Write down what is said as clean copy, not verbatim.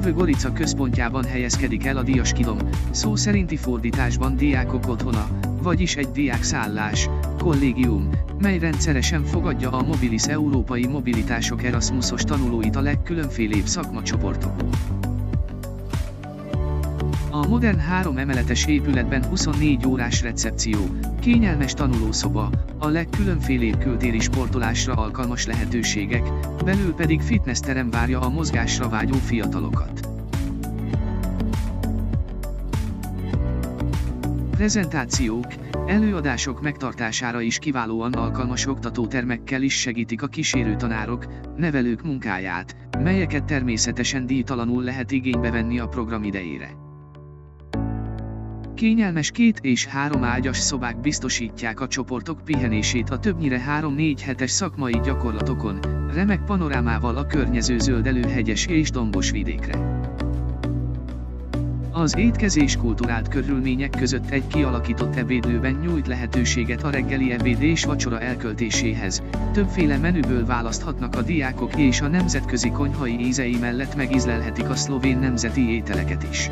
Böbö Gorica központjában helyezkedik el a Diaskilom, szó szerinti fordításban diákok otthona, vagyis egy diákszállás, kollégium, mely rendszeresen fogadja a Mobilis európai mobilitások Erasmusos tanulóit a legkülönfélébb szakmacsoportokból. A modern 3 emeletes épületben 24 órás recepció, kényelmes tanulószoba, a legkülönfélébb kültéri sportolásra alkalmas lehetőségek, belül pedig fitnessterem várja a mozgásra vágyó fiatalokat. Prezentációk, előadások megtartására is kiválóan alkalmas oktatótermekkel is segítik a kísérő tanárok, nevelők munkáját, melyeket természetesen díjtalanul lehet igénybe venni a program idejére. Kényelmes 2 és 3 ágyas szobák biztosítják a csoportok pihenését a többnyire 3-4 hetes szakmai gyakorlatokon, remek panorámával a környező zöldelő hegyes és dombos vidékre. Az étkezés kulturált körülmények között egy kialakított ebédlőben nyújt lehetőséget a reggeli ebéd és vacsora elköltéséhez, többféle menüből választhatnak a diákok és a nemzetközi konyhai ízei mellett megízlelhetik a szlovén nemzeti ételeket is.